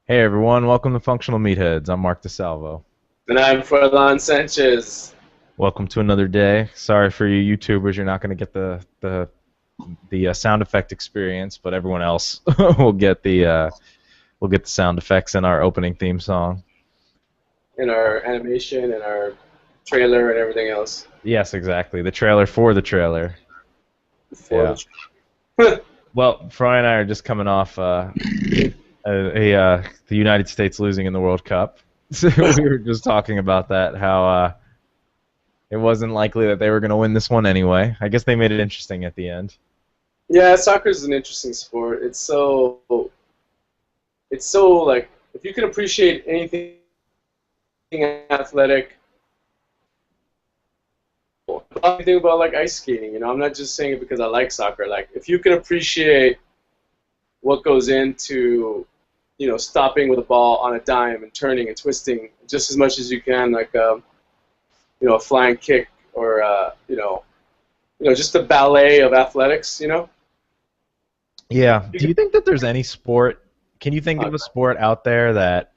Hey everyone, welcome to Functional Meatheads. I'm Mark DeSalvo. And I'm Furlan Sanchez. Welcome to another day. Sorry for you YouTubers, you're not going to get the sound effect experience, but everyone else will get the sound effects in our opening theme song. In our animation and our trailer and everything else Yes, exactly. The trailer for the trailer. for Yeah. the. Well, Fry and I are just coming off the United States losing in the World Cup. So we were just talking about that, how it wasn't likely that they were going to win this one anyway. I guess they made it interesting at the end. Yeah, soccer is an interesting sport. It's so like if you can appreciate anything athletic. I think about like ice skating. I'm not just saying it because I like soccer. Like if you can appreciate what goes into stopping with a ball on a dime and turning and twisting just as much as you can, like a flying kick or just the ballet of athletics. Yeah. You Do can, you think that there's any sport? Can you think uh, of a sport out there that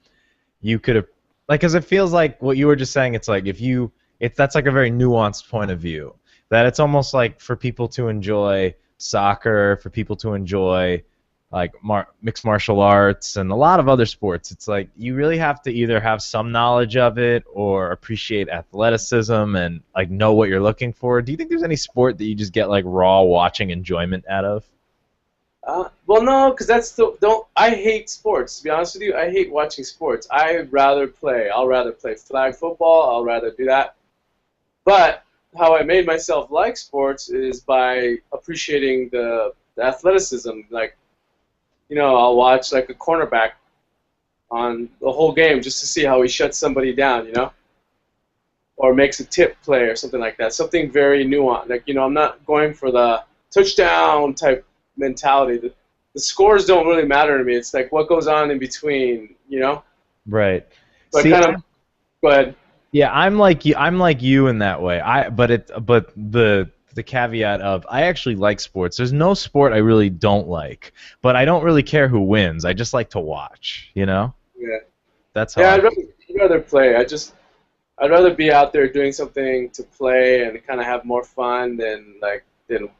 you could have, like, because it feels like what you were just saying. It's like if you, it's that's like a very nuanced point of view. That it's almost like for people to enjoy soccer, for people to enjoy like mixed martial arts and a lot of other sports. It's like you really have to either have some knowledge of it or appreciate athleticism and like know what you're looking for. Do you think there's any sport that you just get like raw watching enjoyment out of? well, no, because that's the don't. I hate sports. To be honest with you, I hate watching sports. I'd rather play. I'll rather play flag football. I'll rather do that. But how I made myself like sports is by appreciating the athleticism. Like, I'll watch like a cornerback on the whole game just to see how he shuts somebody down. Or makes a tip play or something like that. Something very nuanced. Like, I'm not going for the touchdown type mentality. The scores don't really matter to me. It's like what goes on in between. Right. So I See, kind of, go ahead. yeah, I'm like you. I'm like you in that way. But the caveat of I actually like sports. There's no sport I really don't like, but I don't really care who wins. I just like to watch. Yeah, That's how yeah. I. I'd rather play. I'd rather be out there doing something to play and kind of have more fun than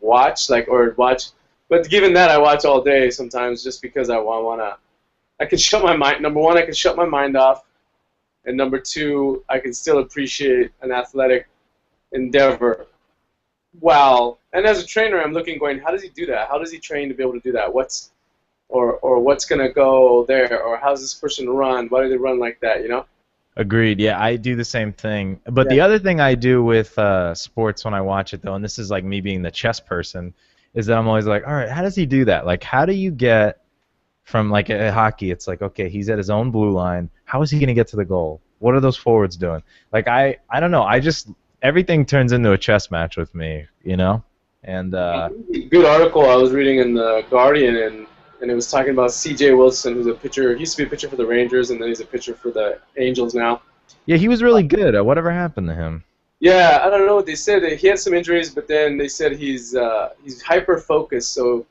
watch or watch. But given that, I watch all day sometimes just because I wanna. I can shut my mind. Number one, I can shut my mind off. And number two, I can still appreciate an athletic endeavor. Wow. And as a trainer, I'm looking, going, how does he do that? How does he train to be able to do that? What's gonna go there? Or how's this person run? Why do they run like that? Agreed. Yeah, I do the same thing. But Yeah. the other thing I do with sports when I watch it, though, and this is like me being the chess person, is that I'm always like, all right, how does he do that? Like, how do you get from like a hockey? It's like, okay, he's at his own blue line. How is he going to get to the goal? What are those forwards doing? Like, I don't know. I just everything turns into a chess match with me. And Good article I was reading in the Guardian, and it was talking about C.J. Wilson, who's a pitcher. He used to be a pitcher for the Rangers, and then he's a pitcher for the Angels now. yeah, he was really good. Whatever happened to him? Yeah, I don't know what they said. He had some injuries, but then they said he's hyper focused, so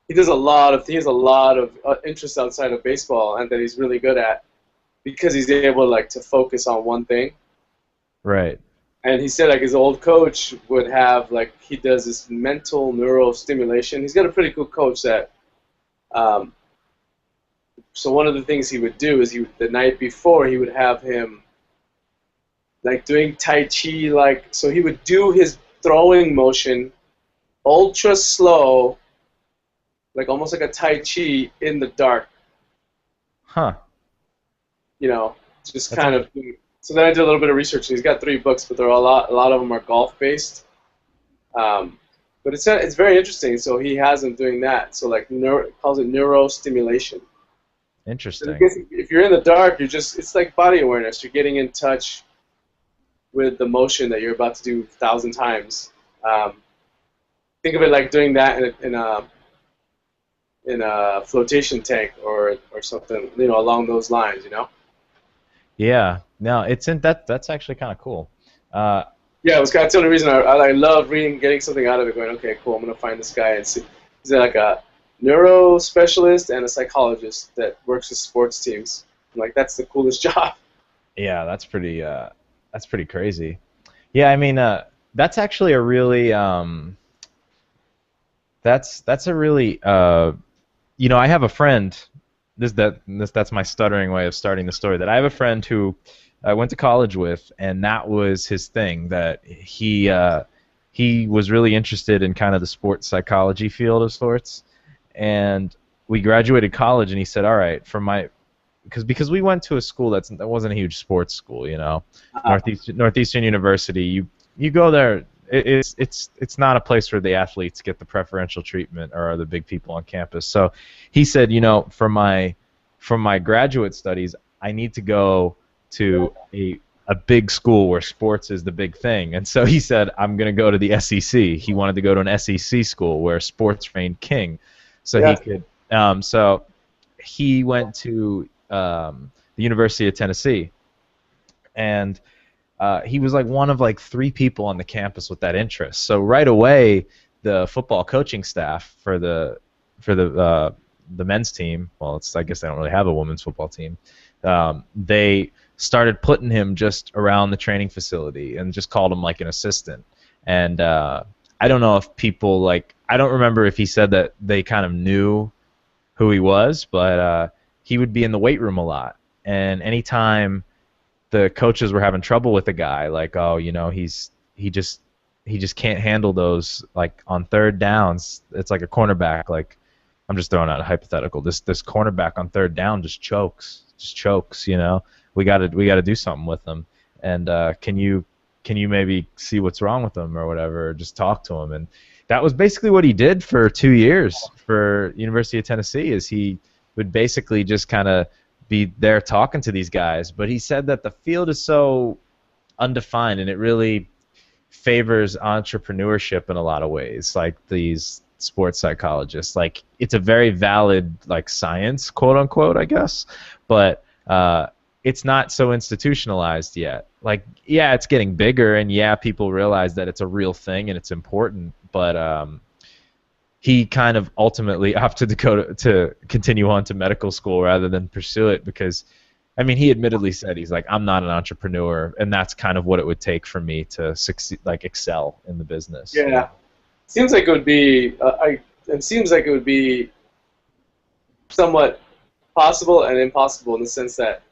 he has a lot of interest outside of baseball, and that he's really good at because he's able like to focus on one thing. Right. And he said like his old coach would have like he does this mental neural stimulation. He's got a pretty cool coach that. Um, so one of the things he would do is the night before he would have him like doing Tai Chi, like so he would do his throwing motion ultra slow, like almost like a Tai Chi in the dark, Huh. you know, just That's kind of. So then I did a little bit of research. He's got 3 books, but they're a lot of them are golf based. Um, but it's very interesting. So he has them doing that. So like calls it neurostimulation. And I interesting. guess if you're in the dark, it's like body awareness. You're getting in touch with the motion that you're about to do 1,000 times. Um, think of it like doing that in a flotation tank or something, along those lines. Yeah. No, it's in that. That's actually kind of cool. Uh, Yeah, it was kind of the only reason I love reading, getting something out of it. Going, okay, cool. I'm gonna find this guy and see. He's like a neuro specialist and a psychologist that works with sports teams. I'm like, that's the coolest job. Yeah, that's pretty crazy. Yeah, I mean, that's actually a really that's a really you know, I have a friend. That's my stuttering way of starting the story. That I have a friend who I went to college with, and that was his thing. That he was really interested in kind of the sports psychology field of sorts, and we graduated college, and he said, "All right, for my because we went to a school that wasn't a huge sports school, you know, Uh, Northeastern University. You go there, it's not a place where the athletes get the preferential treatment or are the big people on campus. So he said, you know, for my graduate studies, I need to go to a big school where sports is the big thing. And so he said, I'm going to go to the SEC. He wanted to go to an SEC school where sports reigned king, so yeah, he could. So he went to the University of Tennessee, and he was like one of like three people on the campus with that interest. So right away, the football coaching staff for the men's team, well, I guess they don't really have a women's football team. They started putting him just around the training facility and just called him like an assistant. And I don't know if people like I don't remember if he said that they kind of knew who he was, but he would be in the weight room a lot. And anytime the coaches were having trouble with the guy, like, oh, you know, he just can't handle those like on third downs. It's like a cornerback. Like I'm just throwing out a hypothetical. This cornerback on third down just chokes. You know, we gotta do something with him. And can you maybe see what's wrong with him or whatever? Or just talk to him. And that was basically what he did for 2 years for University of Tennessee. Is he would basically just kind of be there talking to these guys. But he said that the field is so undefined and it really favors entrepreneurship in a lot of ways, like these sports psychologists. Like it's a very valid like science, quote unquote, I guess, but it's not so institutionalized yet. Like, yeah, it's getting bigger, and yeah, people realize that it's a real thing and it's important, but he kind of ultimately opted to go to continue on to medical school rather than pursue it because, I mean, he admittedly said he's like, I'm not an entrepreneur, and that's kind of what it would take for me to succeed, like excel in the business. You yeah. know? Seems like it would be. It seems like it would be somewhat possible and impossible in the sense that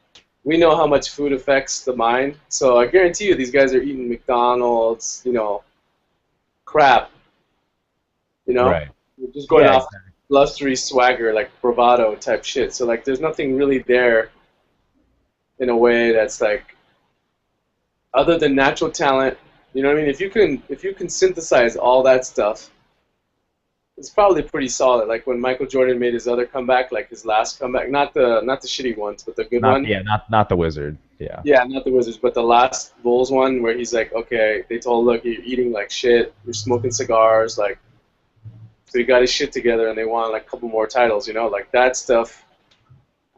we know how much food affects the mind. So I guarantee you, these guys are eating McDonald's, crap. You know, Right. We're just going Yeah. off Exactly. blustery swagger, like bravado type shit. So like, there's nothing really there in a way that's like other than natural talent. You know what I mean? If you can synthesize all that stuff, it's probably pretty solid. Like when Michael Jordan made his other comeback, like his last comeback, not the shitty ones, but the good Not one. yeah, not the wizard. Yeah. Yeah, not the Wizards, but the last Bulls one where he's like, okay, they told, look, you're eating like shit, you're smoking cigars, like, so he got his shit together and they won like a couple more titles, like that stuff.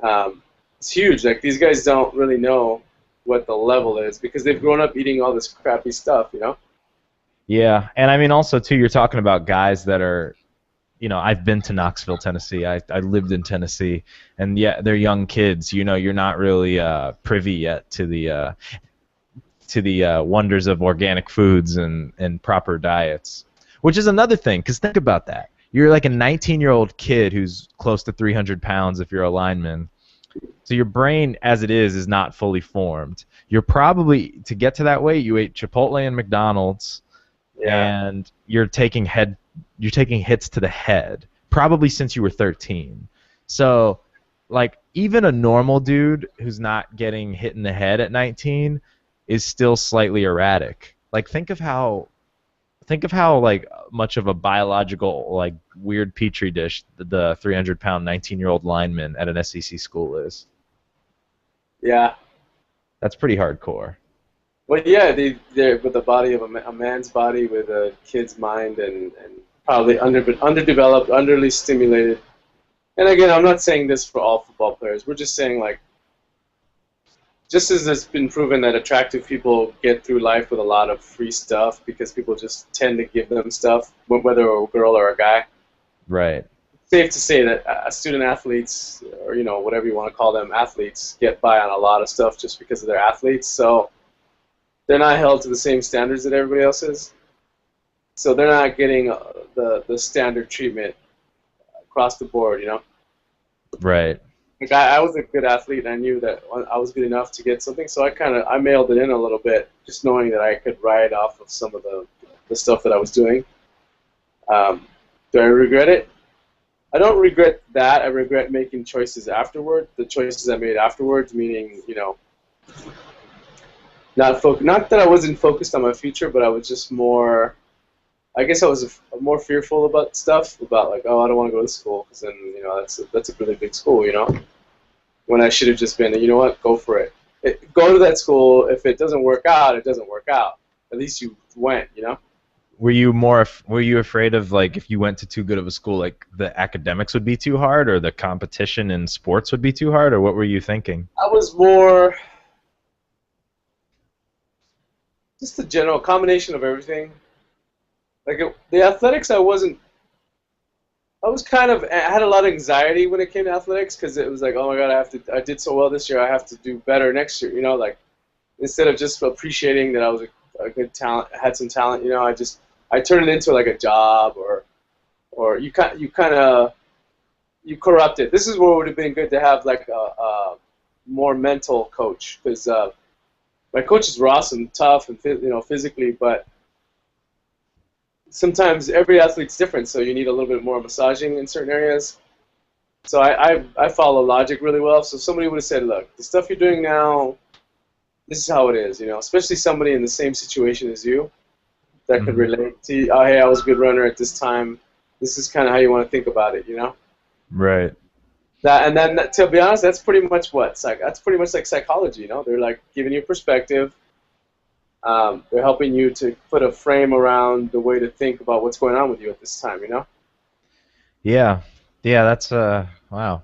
It's huge. Like these guys don't really know what the level is because they've grown up eating all this crappy stuff. Yeah, and I mean also too, you're talking about guys that are, you know, I've been to Knoxville, Tennessee. I lived in Tennessee, and yeah, they're young kids. You know, you're not really privy yet to the wonders of organic foods and proper diets, which is another thing. Because think about that. You're like a 19-year-old kid who's close to 300 pounds if you're a lineman. So your brain, as it is not fully formed. You're probably to get to that weight, you ate Chipotle and McDonald's, Yeah. and you're taking hits to the head probably since you were 13. So like even a normal dude who's not getting hit in the head at 19 is still slightly erratic. Like think of how like much of a biological like weird petri dish the 300-pound 19-year-old lineman at an SEC school is. Yeah. That's pretty hardcore. Well, yeah, they're with the body of a man's body with a kid's mind and probably underdeveloped, underly stimulated. And again, I'm not saying this for all football players. We're just saying like, just as it's been proven that attractive people get through life with a lot of free stuff because people just tend to give them stuff, whether a girl or a guy. Right. safe to say that student athletes, or whatever you want to call them, athletes get by on a lot of stuff just because of their athletes. So they're not held to the same standards that everybody else is. So they're not getting the standard treatment across the board. Right. Like I was a good athlete, and I knew that I was good enough to get something. So I mailed it in a little bit, just knowing that I could ride off of some of the stuff that I was doing. Do I regret it? I don't regret that. I regret making choices afterward. The choices I made afterwards, meaning not that I wasn't focused on my future, but I was just more. I guess I was more fearful about stuff, about like, oh, I don't want to go to school because then that's a really big school, when I should have just been, you know what, go for it. Go to that school. If it doesn't work out, it doesn't work out. At least you went. Were you afraid of, like, if you went to too good of a school, like the academics would be too hard, or the competition in sports would be too hard, or what were you thinking? I was more just a general combination of everything. Like the athletics, I wasn't. I was I had a lot of anxiety when it came to athletics because it was like, oh my god, I did so well this year, I have to do better next year. Like instead of just appreciating that I was a good talent, had some talent. I turned it into like a job, or you corrupt it. This is where it would have been good to have like a more mental coach, because my coaches were awesome, tough, and physically, but sometimes every athlete's different, so you need a little bit more massaging in certain areas. So I follow logic really well. So somebody would have said, look, the stuff you're doing now, this is how it is, especially somebody in the same situation as you that could relate to, oh, hey, I was a good runner at this time. This is kind of how you want to think about it, Right. And then, to be honest, that's pretty much that's pretty much like psychology, They're like giving you perspective. They're helping you to put a frame around the way to think about what's going on with you at this time, Yeah. Yeah, that's wow.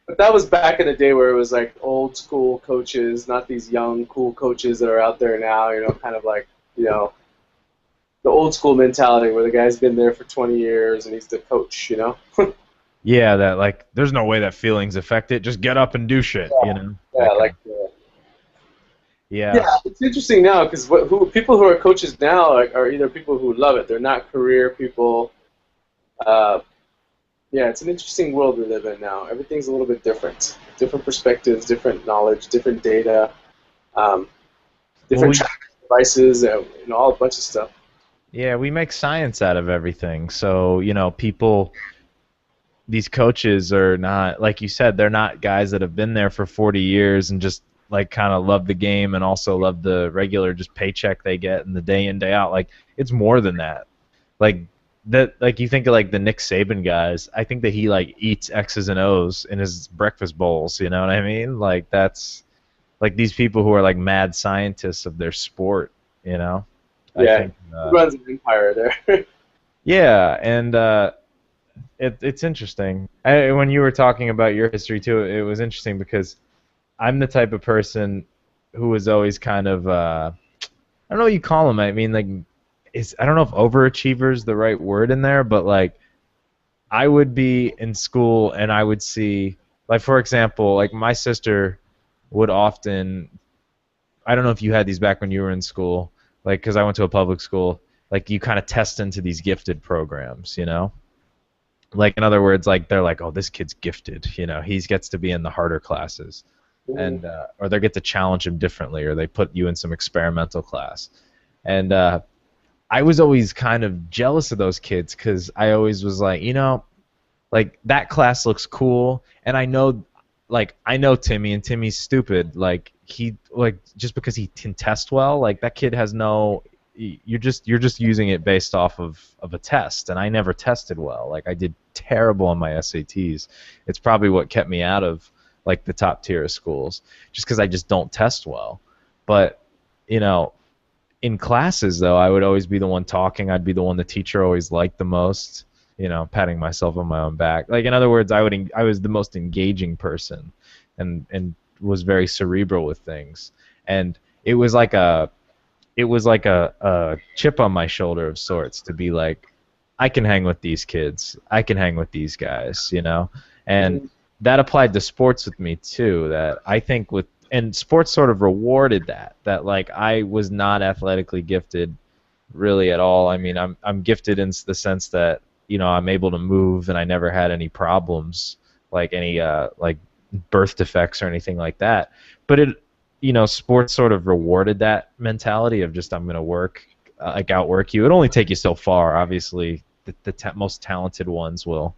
But that was back in the day where it was like old school coaches, not these young cool coaches that are out there now, kind of like, the old school mentality where the guy's been there for 20 years and he's the coach, Yeah, that, like, there's no way that feelings affect it. Just get up and do shit, Yeah, That like yeah. yeah, it's interesting now because people who are coaches now are either people who love it. They're not career people. Yeah, it's an interesting world we live in now. Everything's a little bit different. Different perspectives, different knowledge, different data, different tracking devices, all a bunch of stuff. Yeah, we make science out of everything. So, people, these coaches are not, like you said, they're not guys that have been there for 40 years and just, like, kind of love the game and also love the regular just paycheck they get and the day in, day out. Like, it's more than that. Like you think of, like, the Nick Saban guys. I think that he, like, eats X's and O's in his breakfast bowls. You know what I mean? Like, that's like these people who are like mad scientists of their sport. Yeah, I think, he runs an empire there. yeah, and it's interesting. When you were talking about your history too, it was interesting because I'm the type of person who was always kind of I don't know what you call them. I mean, like, I don't know if overachiever is the right word in there, but like I would be in school and I would see, like, for example, like my sister would often, I don't know if you had these back when you were in school, like, because I went to a public school, like you kind of test into these gifted programs, Like, in other words, like, they're like, oh, this kid's gifted, he gets to be in the harder classes, and or they get to challenge him differently, or they put you in some experimental class. And I was always kind of jealous of those kids because I always was like, like, that class looks cool, and I know Timmy, and Timmy's stupid. Like, just because he can test well, like, that kid has no. You're just using it based off of a test, and I never tested well. Like, I did terrible on my SATs. It's probably what kept me out of, like, the top tier of schools, just because I just don't test well. But in classes, though, I would always be the one talking. I'd be the one the teacher always liked the most. Patting myself on my own back. Like, in other words, I was the most engaging person, and was very cerebral with things. And it was like a chip on my shoulder of sorts to be like, I can hang with these kids. I can hang with these guys, you know? And Mhm. that applied to sports with me too, that I think with and sports sort of rewarded that like I was not athletically gifted really at all. I mean, I'm gifted in the sense that, you know, I'm able to move and I never had any problems like any like birth defects or anything like that. But it, you know, sports sort of rewarded that mentality of just I'm going to work like outwork you. It'll only take you so far. Obviously, the most talented ones will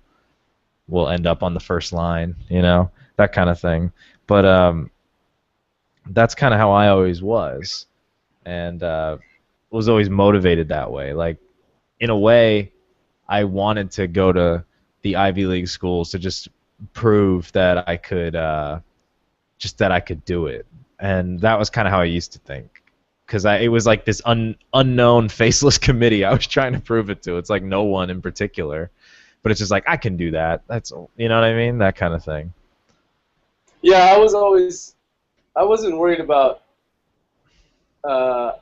end up on the first line, you know, that kind of thing. But that's kind of how I always was, and was always motivated that way. Like in a way, I wanted to go to the Ivy League schools to just prove that I could just that I could do it, and that was kind of how I used to think. Because it was like this unknown, faceless committee. I was trying to prove it to. It's like no one in particular, but it's just like I can do that. That's you know what I mean, that kind of thing. Yeah, I wasn't worried about uh,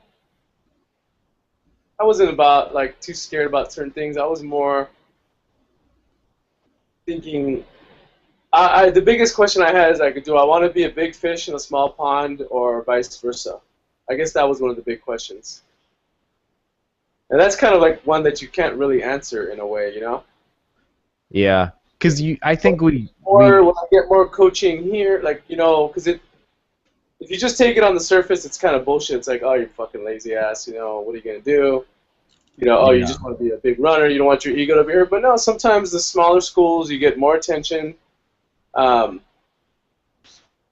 I wasn't about like too scared about certain things. I was more thinking. The biggest question I had is like, do I want to be a big fish in a small pond or vice versa? I guess that was one of the big questions, and that's kind of like one that you can't really answer in a way, you know. Yeah, because I think Or we will I get more coaching here? Like, you know, because if you just take it on the surface, it's kind of bullshit. It's like, oh, you fucking lazy ass. You know, what are you gonna do? You know, oh, you yeah just want to be a big runner. You don't want your ego to be hurt. But no, sometimes the smaller schools, you get more attention. Um,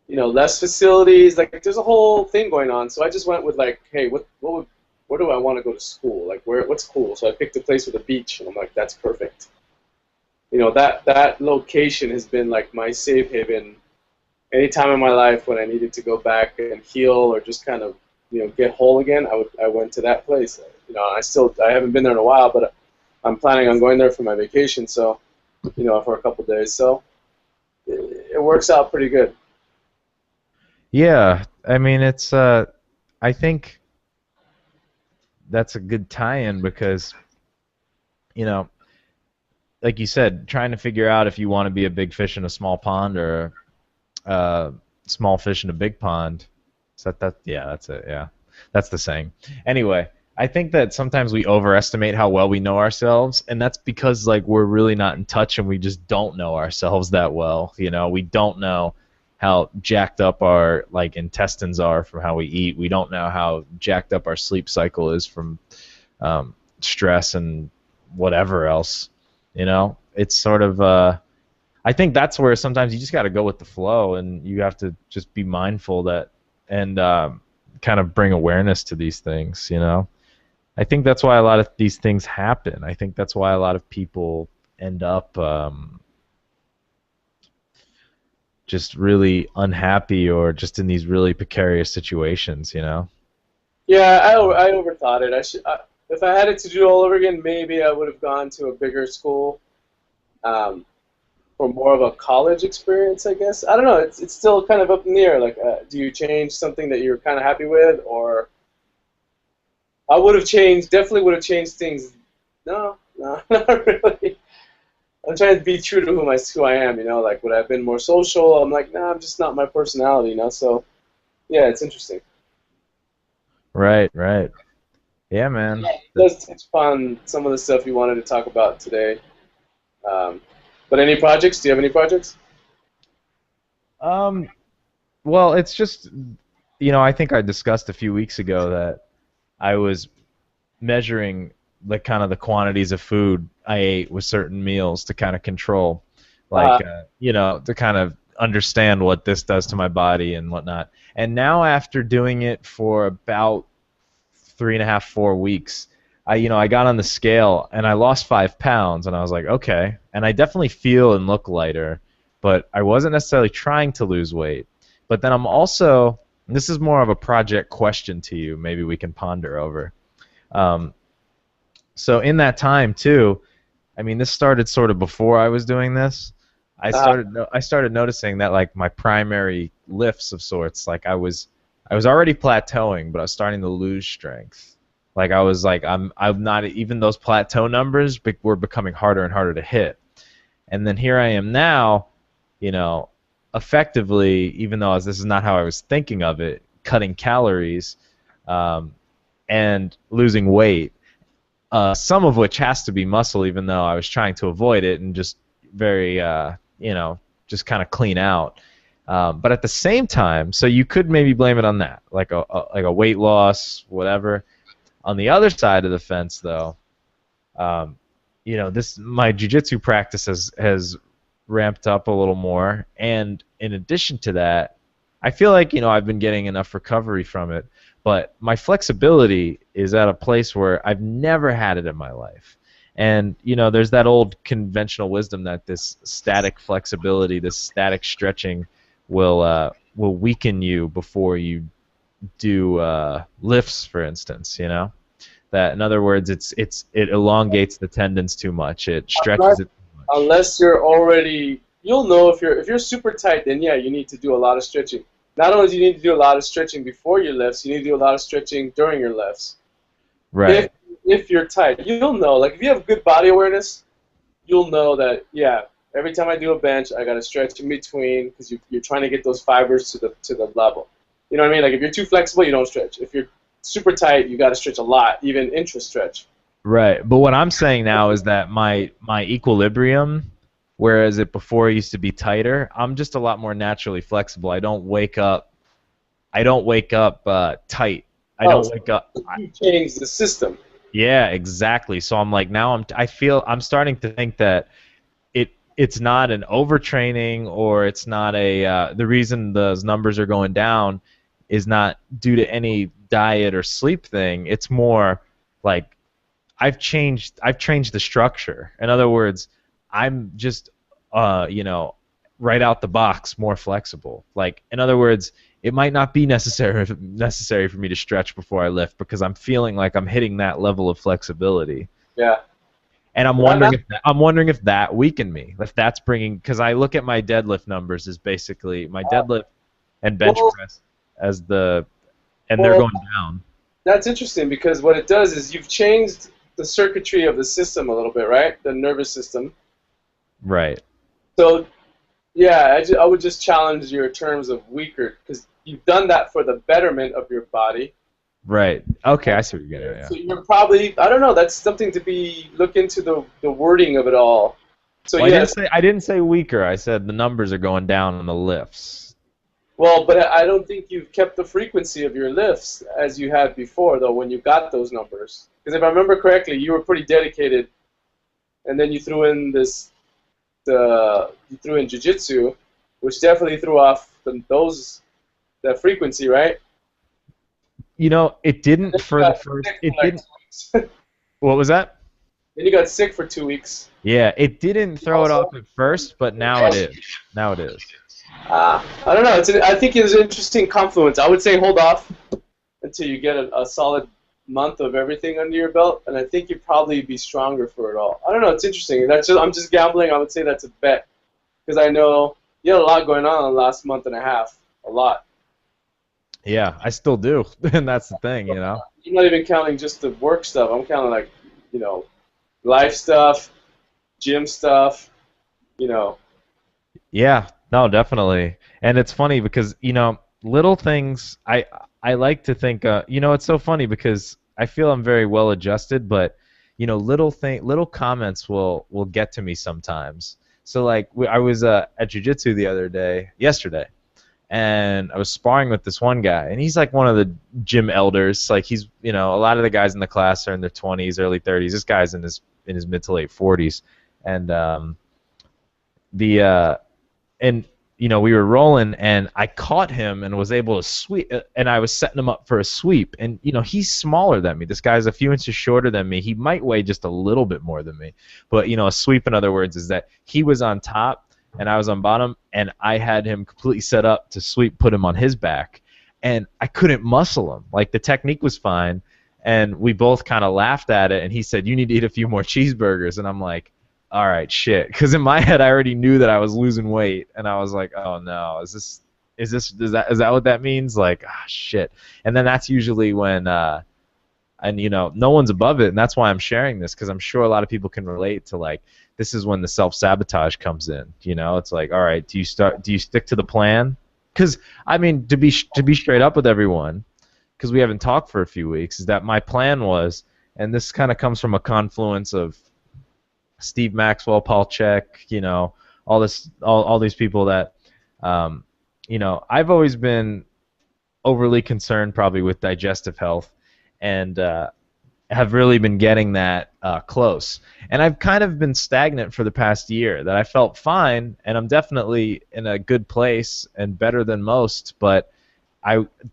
you know, less facilities. Like, there's a whole thing going on. So I just went with like, hey, where do I want to go to school? Like, what's cool? So I picked a place with a beach, and I'm like, that's perfect. You know, that location has been like my safe haven any time in my life when I needed to go back and heal or just kind of, you know, get whole again. I went to that place. You know, I haven't been there in a while, but I'm planning on going there for my vacation. So, you know, for a couple of days. So it works out pretty good. yeah. I mean, it's I think that's a good tie-in because you know, like you said, trying to figure out if you want to be a big fish in a small pond or a small fish in a big pond. Is that? Yeah, that's it. Yeah, that's the saying. Anyway, I think that sometimes we overestimate how well we know ourselves, and that's because like we're really not in touch and we just don't know ourselves that well. You know, we don't know how jacked up our like intestines are from how we eat. We don't know how jacked up our sleep cycle is from stress and whatever else. You know, it's sort of I think that's where sometimes you just got to go with the flow, and you have to just be mindful that and kind of bring awareness to these things. You know, I think that's why a lot of these things happen. I think that's why a lot of people end up just really unhappy or just in these really precarious situations. You know. Yeah, I overthought it. If I had it to do all over again, maybe I would have gone to a bigger school. Um, for more of a college experience, I guess. I don't know. It's still kind of up in the air. Like, do you change something that you're kind of happy with, or I would have changed. Definitely would have changed things. No, no, not really. I'm trying to be true to who I am. You know, like would I have been more social? I'm like, nah, I'm just not my personality. You know, so yeah, it's interesting. Right. Right. Yeah, man. It does touch upon some of the stuff you wanted to talk about today. Um, but any projects? Do you have any projects? Um. Well, it's just you know I think I discussed a few weeks ago that I was measuring the kind of the quantities of food I ate with certain meals to kind of control, like Uh, you know, to kind of understand what this does to my body and whatnot. And now after doing it for about 3.5, 4 weeks, I got on the scale and I lost 5 pounds, and I was like, okay. And I definitely feel and look lighter, but I wasn't necessarily trying to lose weight. But then I'm also, and this is more of a project question to you, maybe we can ponder over. Um, so in that time too, I mean, this started sort of before I was doing this. uh, I started noticing that like my primary lifts of sorts, like I was already plateauing, but I was starting to lose strength. Like I was like I'm not even those plateau numbers were becoming harder and harder to hit. And then here I am now, you know, effectively, even though this is not how I was thinking of it, cutting calories um, and losing weight, some of which has to be muscle, even though I was trying to avoid it and just very, just kind of clean out. But at the same time, so you could maybe blame it on that, like a weight loss, whatever. On the other side of the fence, though, um, this my jujitsu practice has ramped up a little more, and in addition to that, I feel like I've been getting enough recovery from it, but my flexibility is at a place where I've never had it in my life. And there's that old conventional wisdom that this static flexibility, this static stretching, will weaken you before you do lifts, for instance. That in other words, it elongates the tendons too much. It stretches it too much. Unless you're already, you'll know if you're super tight, then yeah, you need to do a lot of stretching. Not only do you need to do a lot of stretching before your lifts, you need to do a lot of stretching during your lifts. Right. If you're tight, you'll know. Like if you have good body awareness, you'll know that yeah. Every time I do a bench, I gotta stretch in between because you're trying to get those fibers to the level. You know what I mean? Like if you're too flexible, you don't stretch. If you're super tight, you gotta stretch a lot, even intra stretch. Right. But what I'm saying now is that my equilibrium, whereas it before used to be tighter, I'm just a lot more naturally flexible. I don't wake up tight. I don't wake up. You change the system. Yeah, exactly. So I'm like now I'm starting to think that it's not an overtraining, or it's not the reason those numbers are going down is not due to any diet or sleep thing. It's more like I've changed the structure. In other words, I'm just right out the box more flexible. Like in other words, it might not be necessary for me to stretch before I lift because I'm feeling like I'm hitting that level of flexibility. Yeah. And I'm wondering if that weakened me. If that's bringing, because I look at my deadlift numbers as basically my deadlift and bench press as they're going down. That's interesting because what it does is you've changed the circuitry of the system a little bit, right? The nervous system. Right. So, yeah, I would just challenge your terms of weaker because you've done that for the betterment of your body. Right. Okay, I see what you're getting at. So you're probably, I don't know, that's something to look into the wording of it all. So well, I didn't say weaker. I said the numbers are going down on the lifts. Well, but I don't think you've kept the frequency of your lifts as you had before, though, when you got those numbers. Because if I remember correctly, you were pretty dedicated, and then you threw in jiu-jitsu, which definitely threw off that frequency, right? It didn't for the first. It didn't. What was that? Then you got sick for 2 weeks. Yeah, it didn't throw it off at first, but now it is. Now it is. I don't know. I think it's an interesting confluence. I would say hold off until you get a solid month of everything under your belt, and I think you'd probably be stronger for it all. I don't know. It's interesting. I'm just gambling. I would say that's a bet because I know you had a lot going on in the last month and a half. A lot. Yeah, I still do, and that's the thing, I'm not even counting just the work stuff. I'm counting like, life stuff, gym stuff, Yeah, no, definitely. And it's funny because, little things, I like to think, it's so funny because I feel I'm very well adjusted, but, little comments will get to me sometimes. So, like, I was at jiu-jitsu yesterday, and I was sparring with this one guy, and he's like one of the gym elders. Like he's, a lot of the guys in the class are in their 20s, early 30s. This guy's in his mid to late 40s, and we were rolling, and I caught him and was able to sweep, and I was setting him up for a sweep, and he's smaller than me. This guy's a few inches shorter than me. He might weigh just a little bit more than me, but a sweep, in other words, is that he was on top and I was on bottom, and I had him completely set up to sweep, put him on his back, and I couldn't muscle him. Like the technique was fine, and we both kind of laughed at it, and he said, "You need to eat a few more cheeseburgers," and I'm like, all right, shit, because in my head I already knew that I was losing weight, and I was like, oh no, is that what that means? Like, ah, shit. And then that's usually when and no one's above it, and that's why I'm sharing this, because I'm sure a lot of people can relate to, like, this is when the self-sabotage comes in. It's like, all right, do you stick to the plan? Because I mean, to be straight up with everyone, because we haven't talked for a few weeks, is that my plan was, and this kind of comes from a confluence of Steve Maxwell, Paul Chek, all these people that, um, I've always been overly concerned probably with digestive health, and have really been getting that close. And I've kind of been stagnant for the past year, that I felt fine, and I'm definitely in a good place and better than most, but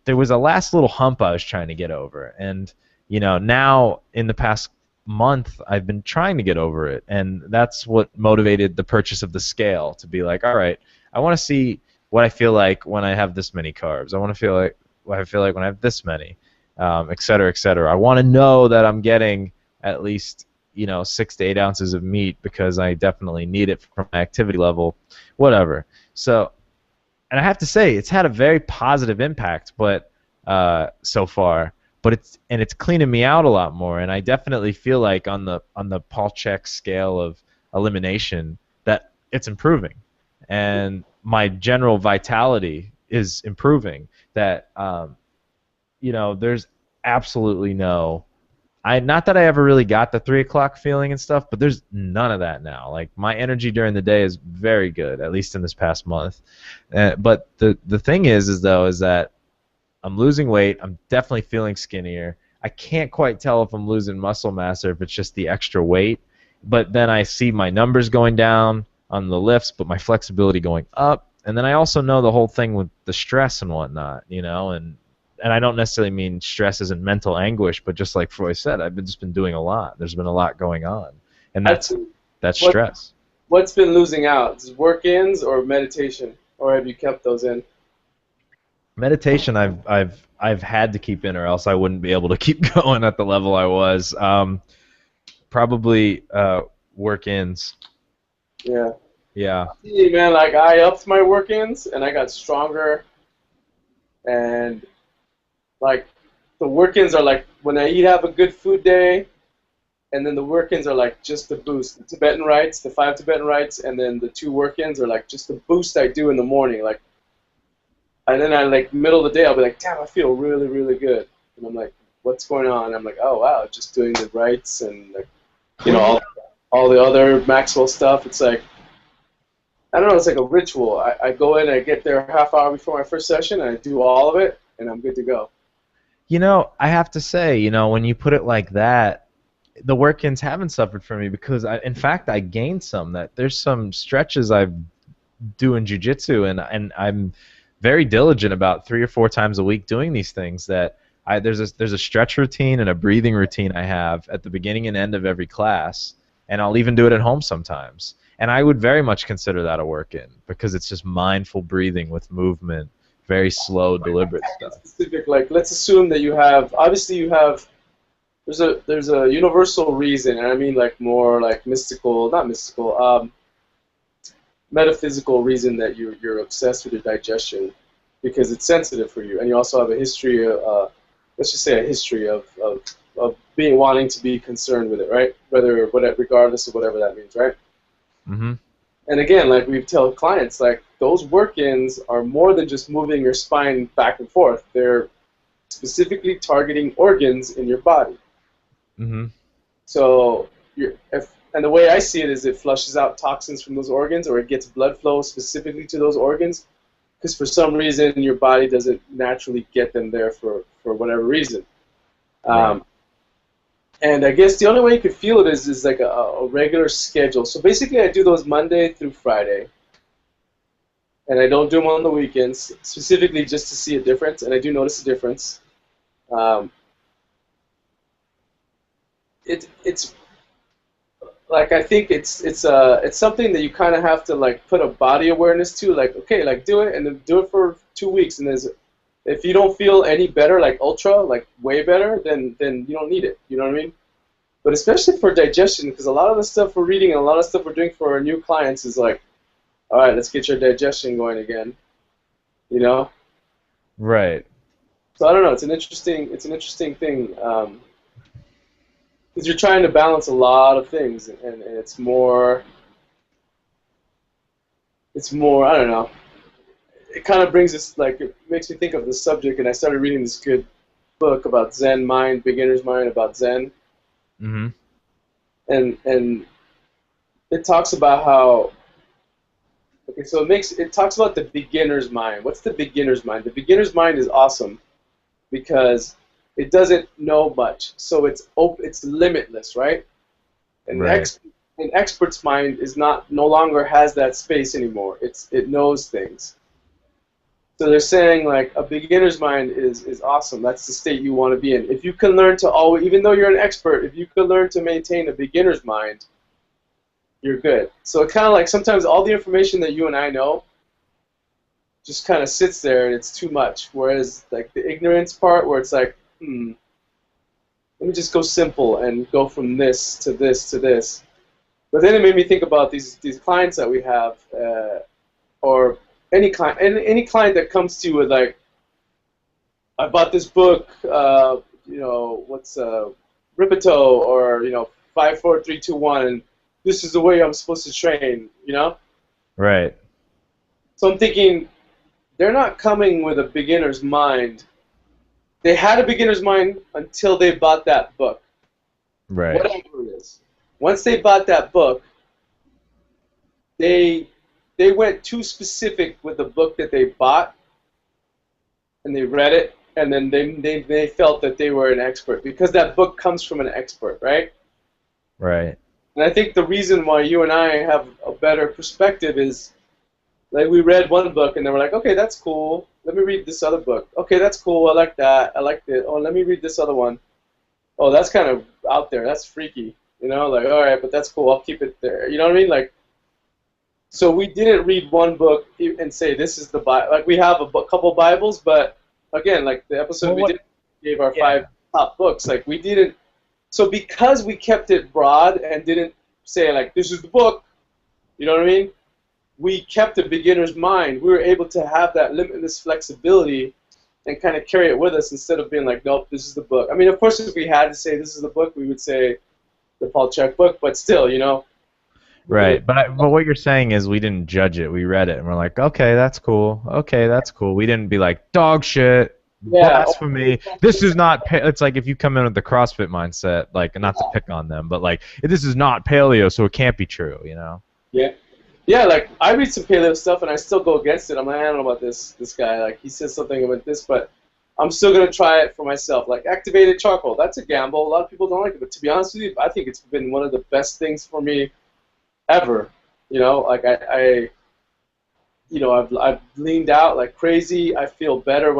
there was a last little hump I was trying to get over. And now in the past month I've been trying to get over it, and that's what motivated the purchase of the scale, to be like, all right, I want to see what I feel like when I have this many carbs. I want to feel like what I feel like when I have this many, et cetera, et cetera. I want to know that I'm getting at least 6 to 8 ounces of meat, because I definitely need it from my activity level, whatever. So, and I have to say, it's had a very positive impact, but so far. But it's cleaning me out a lot more, and I definitely feel like on the Paul Chek scale of elimination that it's improving, and my general vitality is improving. That there's absolutely no. Not that I ever really got the 3 o'clock feeling and stuff, but there's none of that now. Like, my energy during the day is very good, at least in this past month. But the thing is that I'm losing weight. I'm definitely feeling skinnier. I can't quite tell if I'm losing muscle mass or if it's just the extra weight. But then I see my numbers going down on the lifts, but my flexibility going up. And then I also know the whole thing with the stress and whatnot, and I don't necessarily mean stress as in mental anguish, but just like Freud said, I've just been doing a lot. There's been a lot going on, and that's stress. What's been losing out? Is work-ins or meditation, or have you kept those in? Meditation, I've had to keep in, or else I wouldn't be able to keep going at the level I was. Probably work-ins. Yeah. Yeah. See, man, like, I upped my work-ins and I got stronger, and like, the work-ins are like when I have a good food day, and then the work-ins are like just the boost. The Tibetan rites, the 5 Tibetan rites, and then the 2 work-ins are like just the boost I do in the morning. Like, and then I, like, middle of the day, I'll be like, damn, I feel really, really good. And I'm like, what's going on? And I'm like, oh wow, just doing the rites and, like, all the other Maxwell stuff. It's like, I don't know, it's like a ritual. I go in, I get there a half hour before my first session, and I do all of it, and I'm good to go. I have to say, when you put it like that, the work-ins haven't suffered for me, because in fact, I gained some. That there's some stretches I do in jiu-jitsu, and I'm very diligent about 3 or 4 times a week doing these things. That there's a stretch routine and a breathing routine I have at the beginning and end of every class, and I'll even do it at home sometimes. And I would very much consider that a work-in, because it's just mindful breathing with movement. Very slow, deliberate stuff. Specific, like, let's assume that there's a universal reason, and I mean, like, more like not mystical, metaphysical reason that you're obsessed with your digestion, because it's sensitive for you, and you also have a history of, let's just say a history of being wanting to be concerned with it, right? Regardless of whatever that means, right? Mm-hmm. And again, like we tell clients, like, those work-ins are more than just moving your spine back and forth. They're specifically targeting organs in your body. Mm-hmm. So, and the way I see it is it flushes out toxins from those organs, or it gets blood flow specifically to those organs, because for some reason your body doesn't naturally get them there for whatever reason. Right. And I guess the only way you could feel it is like a regular schedule. So basically, I do those Monday through Friday, and I don't do them on the weekends, specifically just to see a difference, and I do notice a difference. It's like, I think it's something that you kind of have to, like, put a body awareness to, like, okay, like, do it, and then do it for 2 weeks, and if you don't feel any better, like ultra, like way better, then you don't need it. You know what I mean? But especially for digestion, because a lot of the stuff we're reading and a lot of stuff we're doing for our new clients is like, all right, let's get your digestion going again. You know? Right. So I don't know. It's an interesting thing. because you're trying to balance a lot of things, and it's more I don't know. It kind of brings us like it makes me think of the subject, and I started reading this good book about Zen mind, beginner's mind about Zen, Hmm. and it talks about how okay, so it talks about the beginner's mind. What's the beginner's mind? The beginner's mind is awesome because it doesn't know much, so it's limitless, right? An Right. ex an expert's mind is not no longer has that space anymore. It knows things. So they're saying like a beginner's mind is awesome. That's the state you want to be in. If you can learn to always, even though you're an expert, if you can learn to maintain a beginner's mind, you're good. So it kind of like sometimes all the information that you and I know just kind of sits there and it's too much. Whereas like the ignorance part, where it's like, let me just go simple and go from this to this to this. But then it made me think about these clients that we have, or any client that comes to you with like, I bought this book, what's Ripito, or 5 4 3 2 1, and this is the way I'm supposed to train. Right. So I'm thinking they're not coming with a beginner's mind. They had a beginner's mind until they bought that book, Right. whatever it is. Once they bought that book, they they went too specific with the book that they bought, and they read it, and then they felt that they were an expert because that book comes from an expert, right? Right. And I think the reason why you and I have a better perspective is like we read one book and then we're like, okay, that's cool. Let me read this other book. Okay, that's cool. I like that. I like it. Oh, let me read this other one. Oh, that's kind of out there. That's freaky. Like, all right, but that's cool. I'll keep it there. You know what I mean? Like, so we didn't read one book and say this is the Bible. Like, we have a couple Bibles, but again, like the episode Well, we what? did gave our Yeah. 5 top books. Like, we didn't. So because we kept it broad and didn't say like this is the book, you know what I mean? We kept a beginner's mind. We were able to have that limitless flexibility and kind of carry it with us instead of being like, nope, this is the book. I mean, of course, if we had to say this is the book, we would say the Paul Chek book, but still. We Right. didn't. But what you're saying is we didn't judge it. We read it and we're like, okay, that's cool. Okay, that's cool. We didn't be like dog shit, Yeah. blasphemy. This is not. It's like if you come in with the CrossFit mindset, like not to pick on them, but like this is not paleo, so it can't be true. You know. Yeah. Yeah, like I read some paleo stuff and I still go against it. I'm like, I don't know about this guy. Like he says something about this, but I'm still gonna try it for myself. Like activated charcoal, that's a gamble. A lot of people don't like it, but to be honest with you, I think it's been one of the best things for me ever. Like I've leaned out like crazy. I feel better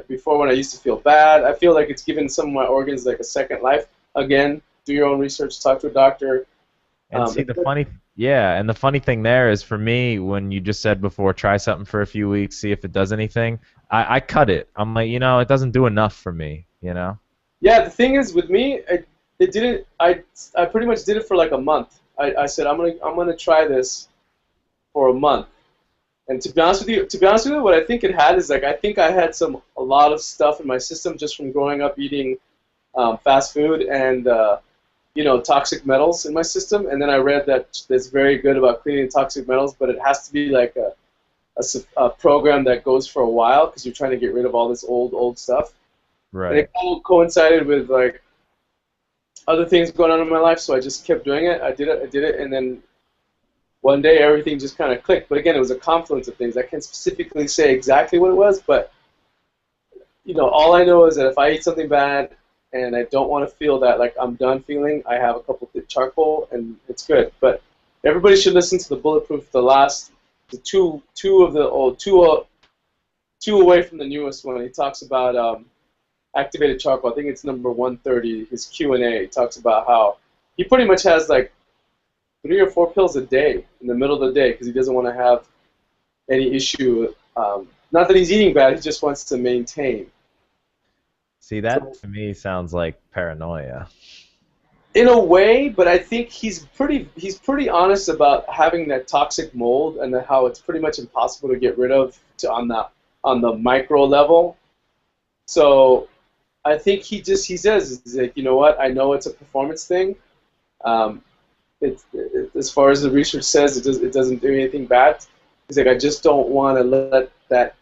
before when I used to feel bad. I feel like it's given some of my organs like a second life. Again, do your own research, talk to a doctor. And see It's the good. funny, yeah, and the funny thing there is for me when you just said before, try something for a few weeks, see if it does anything. I cut it. I'm like, it doesn't do enough for me. You know. Yeah, the thing is with me, it didn't. I pretty much did it for like a month. I said I'm gonna try this for a month. And to be honest with you, what I think it had is like I think I had a lot of stuff in my system just from growing up eating fast food and toxic metals in my system. And then I read that it's very good about cleaning toxic metals, but it has to be like a program that goes for a while because you're trying to get rid of all this old stuff. And Right. it coincided with like other things going on in my life, so I just kept doing it. I did it, and then one day everything just kind of clicked. But again, it was a confluence of things. I can't specifically say exactly what it was, but all I know is that if I eat something bad and I don't want to feel that like I'm done feeling, I have a couple of charcoal and it's good. But everybody should listen to the Bulletproof, the two of the old two away from the newest one. He talks about activated charcoal. I think it's number 130. His Q&A. He talks about how he pretty much has like 3 or 4 pills a day in the middle of the day because he doesn't want to have any issue. Not that he's eating bad. He just wants to maintain. See, that to me sounds like paranoia. In a way, but I think he's pretty honest about having that toxic mold and how it's pretty much impossible to get rid of on the micro level. So I think he says, he's like, you know what? I know it's a performance thing. Um, as far as the research says, it doesn't do anything bad. He's like, I just don't want to let that.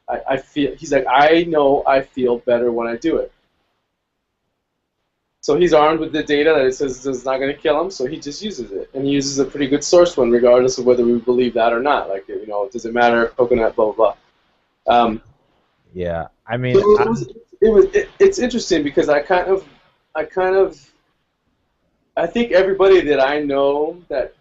I feel. He's like, I know I feel better when I do it. So he's armed with the data that it says it's not going to kill him, so he just uses it, and he uses a pretty good source one, regardless of whether we believe that or not. Like, you know, does it matter? Coconut, blah blah blah. Yeah, I So mean, it's interesting because I think everybody that I know that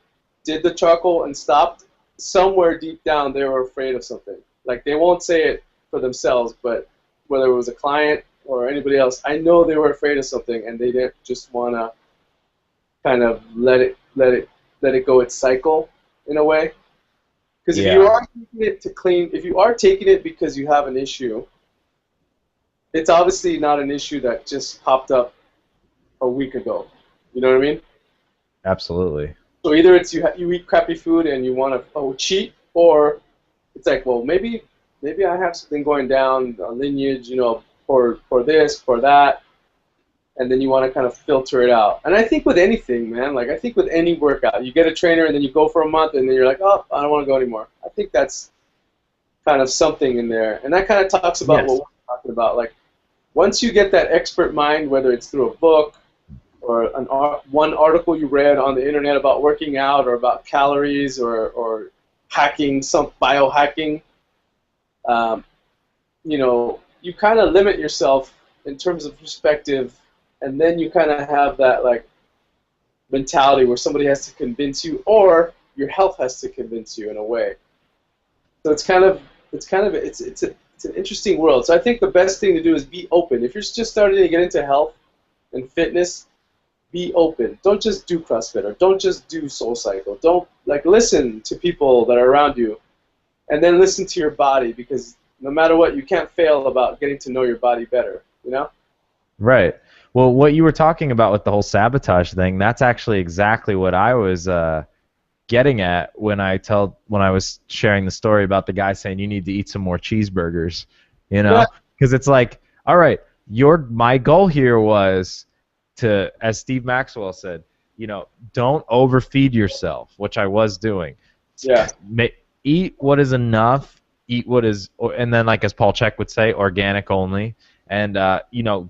did the charcoal and stopped, somewhere deep down they were afraid of something. Like, they won't say it for themselves, but whether it was a client or anybody else, I know they were afraid of something and they didn't just want to kind of let it go its cycle in a way. Because if you yeah, are taking it to clean, if you are taking it because you have an issue, it's obviously not an issue that just popped up a week ago. You know what I mean? absolutely. So either it's you eat crappy food and you want to cheat, or it's like, well, maybe I have something going down a lineage, you know, for this, for that, and then you want to kind of filter it out. And I think with anything, man, like I think with any workout, you get a trainer and then you go for a month and then you're like, oh, I don't want to go anymore. I think that's kind of something in there, and that kind of talks about what Yes. we're talking about. Like, once you get that expert mind, whether it's through a book or one article you read on the internet about working out or about calories or hacking, some biohacking, um, you know, you kind of limit yourself in terms of perspective, and then you kind of have that like mentality where somebody has to convince you, or your health has to convince you in a way. So it's an interesting world. So I think the best thing to do is be open. If you're just starting to get into health and fitness, be open. Don't just do CrossFit or don't just do SoulCycle. Don't like listen to people that are around you, and then listen to your body, because no matter what, you can't fail about getting to know your body better. You know? Right. Well, what you were talking about with the whole sabotage thing, that's actually exactly what I was getting at when I was sharing the story about the guy saying you need to eat some more cheeseburgers, you Yeah. know? Because it's like, all right, my goal here was to, as Steve Maxwell said, you know, don't overfeed yourself, which I was doing. Yeah. Ma- Eat what is enough, eat what is, and then like as Paul Check would say, organic only, and you know,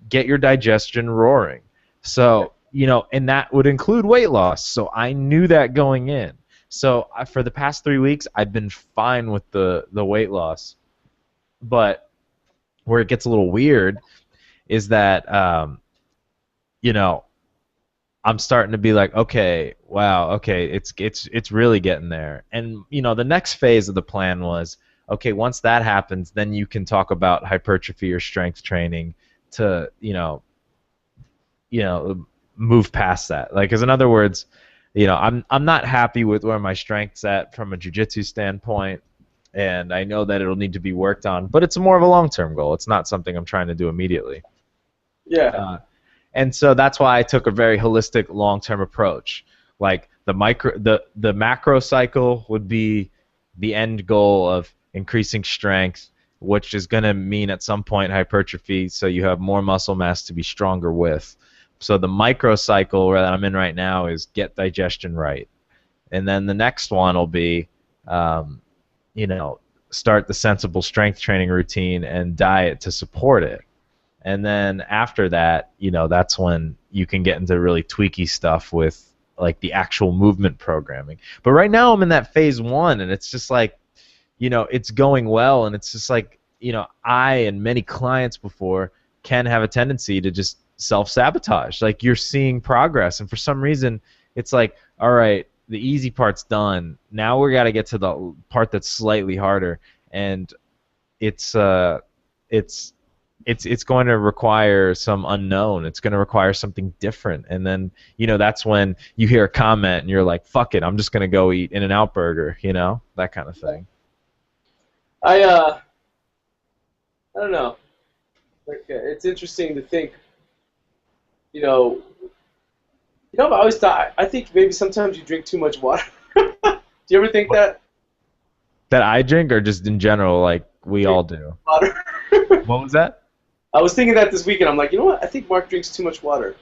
get your digestion roaring. So you know, and that would include weight loss. So I knew that going in. So for the past 3 weeks, I've been fine with the weight loss. But where it gets a little weird is that you know, I'm starting to be like, okay, wow, okay, it's really getting there. And you know, the next phase of the plan was, okay, once that happens, then you can talk about hypertrophy or strength training to, you know, move past that. Like, as in other words, you know, I'm not happy with where my strength's at from a jiu-jitsu standpoint, and I know that it'll need to be worked on, but it's more of a long-term goal. It's not something I'm trying to do immediately. Yeah. Uh, and so that's why I took a very holistic long-term approach. Like the macro cycle would be the end goal of increasing strength, which is going to mean at some point hypertrophy, so you have more muscle mass to be stronger with. So the micro cycle where I'm in right now is get digestion right, and then the next one will be, um, you know, start the sensible strength training routine and diet to support it. And then after that, you know, that's when you can get into really tweaky stuff with like the actual movement programming. But right now I'm in that phase one, and it's just like, you know, it's going well, and it's just like, you know, I and many clients before can have a tendency to just self-sabotage. Like, you're seeing progress, and for some reason it's like, all right, the easy part's done. Now we got to get to the part that's slightly harder, and it's it's it's going to require some unknown. It's going to require something different. And then, you know, that's when you hear a comment and you're like, fuck it, I'm just going to go eat In-N-Out burger, you know, that kind of thing. I I don't know. Like, it's interesting to think. You know, I've always thought. I think maybe sometimes you drink too much water. Do you ever think that? That I drink, or just in general, like we all do? Water. What was that? I was thinking that this weekend. I'm like, you know what? I think Mark drinks too much water.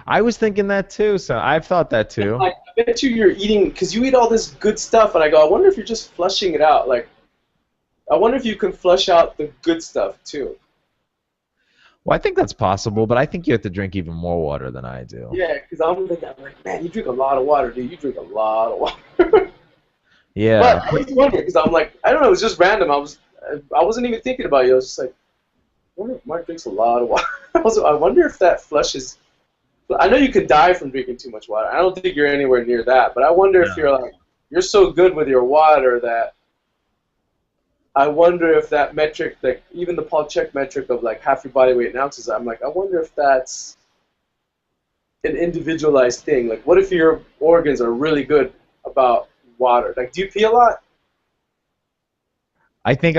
I was thinking that too, so I've thought that too. Like, I bet you're eating because you eat all this good stuff, and I go, I wonder if you're just flushing it out. Like, I wonder if you can flush out the good stuff too. Well, I think that's possible, but I think you have to drink even more water than I do. Yeah, because I'm like, man, you drink a lot of water, dude. You drink a lot of water. Yeah. But I was wondering because I'm like, I don't know, it was just random. I wasn't even thinking about you. I was just like, I wonder if Mark drinks a lot of water. I wonder if that flushes. I know you could die from drinking too much water. I don't think you're anywhere near that, but I wonder if No. you're like, you're so good with your water that I wonder if that metric, like even the Paul Check metric of like half your body weight in ounces, I'm like, I wonder if that's an individualized thing. Like, what if your organs are really good about water? Like, do you pee a lot? I think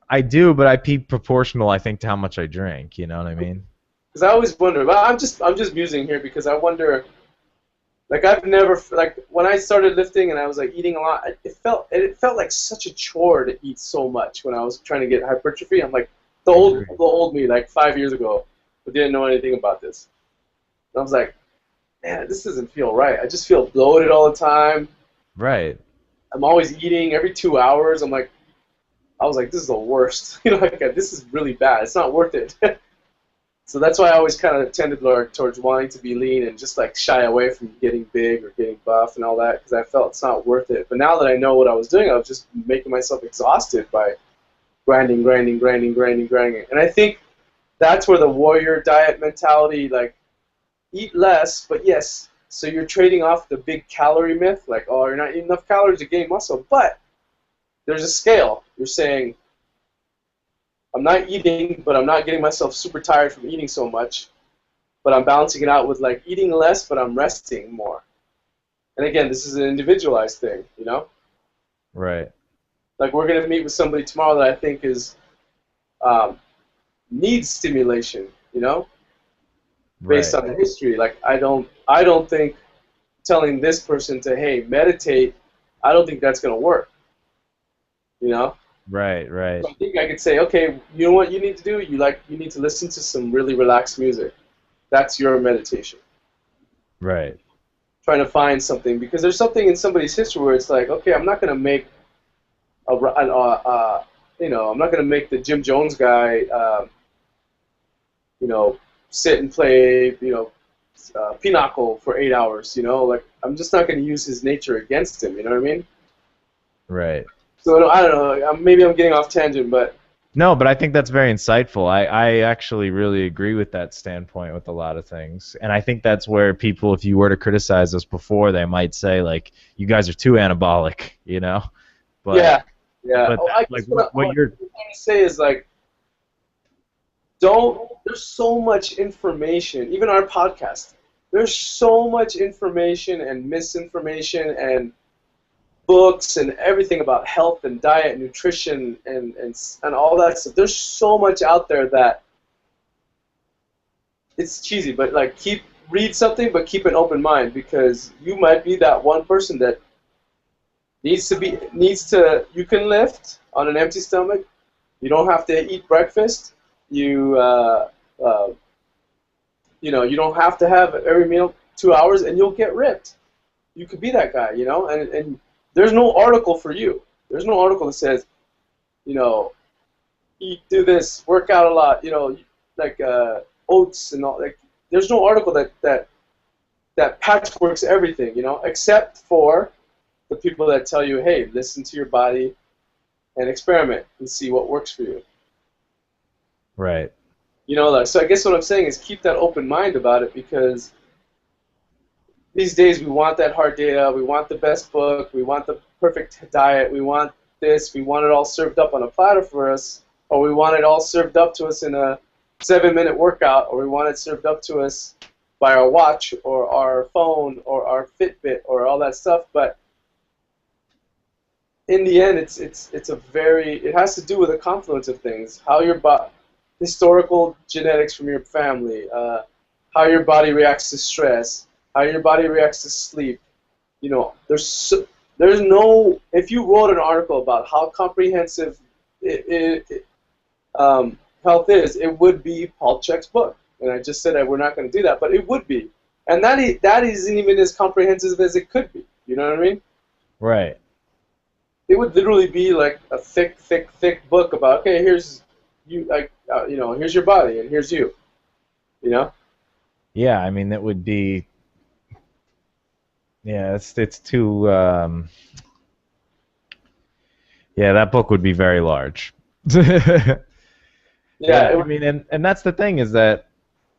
I do, but I pee proportional, I think, to how much I drink. You know what I mean? Because I always wonder. But I'm just musing here because I wonder. Like I've never like when I started lifting and I was like eating a lot. It felt like such a chore to eat so much when I was trying to get hypertrophy. I'm like I agree. the old me like 5 years ago, but didn't know anything about this. And I was like, man, this doesn't feel right. I just feel bloated all the time. Right. I'm always eating every 2 hours. I was like, this is the worst. Like this is really bad. It's not worth it. So that's why I always kind of tended towards wanting to be lean and just like shy away from getting big or getting buff and all that because I felt it's not worth it. But now that I know what I was doing, I was just making myself exhausted by grinding, grinding, grinding, grinding, grinding. And I think that's where the warrior diet mentality, like eat less, but yes, so you're trading off the big calorie myth, like, oh, you're not eating enough calories to gain muscle. But there's a scale. You're saying, I'm not eating, but I'm not getting myself super tired from eating so much. But I'm balancing it out with like eating less, but I'm resting more. And again, this is an individualized thing, you know? Right. Like we're gonna meet with somebody tomorrow that I think is um, needs stimulation, you know, based Right. on the history. Like I don't think telling this person to hey meditate, I don't think that's gonna work, you know? Right. Right. So I think I could say, okay, you know what you need to do? You need to listen to some really relaxed music. That's your meditation. Right. Trying to find something because there's something in somebody's history where it's like, okay, I'm not gonna make I'm not gonna make the Jim Jones guy, you know, sit and play, pinochle for 8 hours. Like I'm just not gonna use his nature against him. You know what I mean? Right. So I don't know. Maybe I'm getting off tangent, but No, but I think that's very insightful. I actually really agree with that standpoint with a lot of things. And I think that's where people, if you were to criticize us before, they might say, like, you guys are too anabolic, you know? But, yeah, yeah. Oh, I like, guess what what I'm you're, trying to say is like, don't. There's so much information. Even our podcast. There's so much information and misinformation and books and everything about health and diet and nutrition and all that stuff. There's so much out there that it's cheesy, but like read something, but keep an open mind because you might be that one person that needs to. You can lift on an empty stomach. You don't have to eat breakfast. You uh, you don't have to have every meal 2 hours, and you'll get ripped. You could be that guy, and there's no article for you. There's no article that says, you know, do this, work out a lot, like oats and all. Like, there's no article that patchworks everything, except for the people that tell you, hey, listen to your body and experiment and see what works for you. right. So I guess what I'm saying is keep that open mind about it because these days we want that hard data, we want the best book, we want the perfect diet, we want this, we want it all served up on a platter for us, or we want it all served up to us in a 7-minute workout, or we want it served up to us by our watch or our phone or our Fitbit or all that stuff. But in the end, it has to do with a confluence of things. How your historical genetics from your family, how your body reacts to stress, how your body reacts to sleep. There's no. If you wrote an article about how comprehensive health is, it would be Paul Chek's book. And I just said that we're not going to do that, but it would be. And that isn't even as comprehensive as it could be. You know what I mean? Right. It would literally be like a thick, thick, thick book about, okay, here's you, like, here's your body and here's you. You know? Yeah, I mean, that would be. Yeah, it's too. Yeah, that book would be very large. Yeah. Yeah, I mean, and that's the thing is that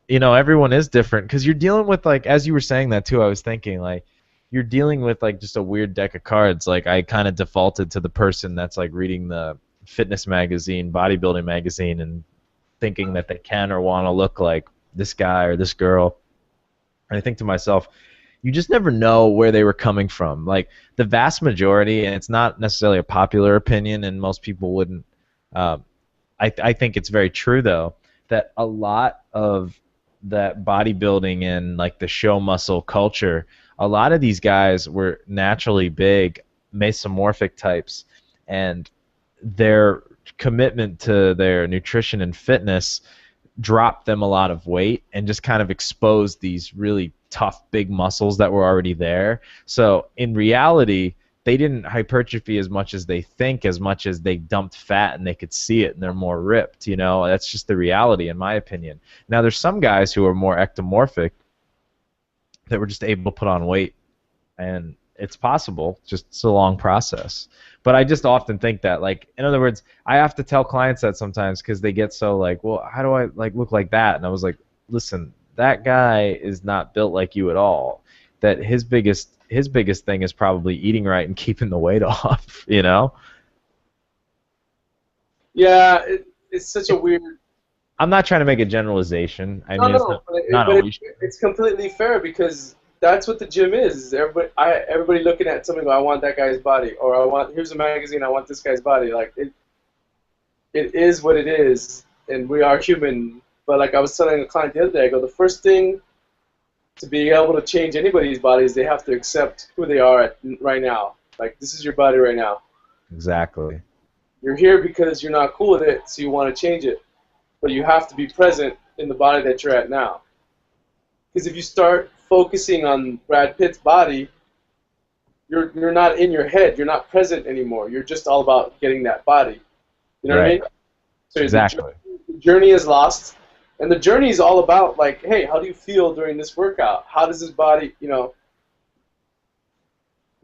everyone is different because you're dealing with, like, as you were saying that too, I was thinking, like, you're dealing with, like, just a weird deck of cards. Like, I kind of defaulted to the person that's, like, reading the fitness magazine, bodybuilding magazine, and thinking that they can or want to look like this guy or this girl. And I think to myself, you just never know where they were coming from. Like, the vast majority, and it's not necessarily a popular opinion, and most people wouldn't. Um, I think it's very true though that a lot of that bodybuilding and, like, the show muscle culture, a lot of these guys were naturally big, mesomorphic types, and their commitment to their nutrition and fitness dropped them a lot of weight and just kind of exposed these really tough big muscles that were already there. So in reality, they didn't hypertrophy as much as they think, as much as they dumped fat and they could see it and they're more ripped. That's just the reality, in my opinion. Now there's some guys who are more ectomorphic that were just able to put on weight, and it's possible, just it's a long process. But I just often think that, like, in other words, I have to tell clients that sometimes because they get so, like, well, how do I, like, look like that? And I was like, listen, that guy is not built like you at all. That his biggest thing is probably eating right and keeping the weight off. Yeah, it's such a weird. I'm not trying to make a generalization. I No, mean, it's no, not, not always. it's completely fair because that's what the gym is. Everybody looking at something. I want that guy's body, or here's a magazine. I want this guy's body. Like it is what it is, and we are human. But like I was telling a client the other day, I go, the first thing to be able to change anybody's body is they have to accept who they are right now. Like, this is your body right now. Exactly. You're here because you're not cool with it, so you want to change it. But you have to be present in the body that you're at now. Because if you start focusing on Brad Pitt's body, you're not in your head. You're not present anymore. You're just all about getting that body. You know what I mean? So Exactly. The journey is lost. And the journey is all about, like, hey, how do you feel during this workout? How does this body, the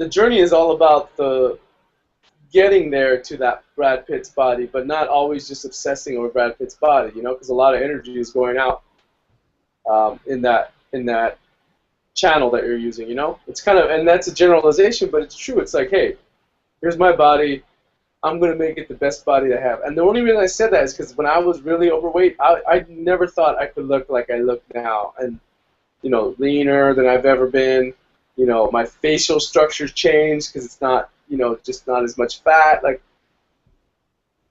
journey is all about the getting there to that Brad Pitt's body, but not always just obsessing over Brad Pitt's body, because a lot of energy is going out in that channel that you're using, It's kind of, and that's a generalization, but it's true. It's like, hey, here's my body. I'm going to make it the best body I have. And the only reason I said that is because when I was really overweight, I never thought I could look like I look now. And, leaner than I've ever been. My facial structure's changed because it's not, just not as much fat. Like,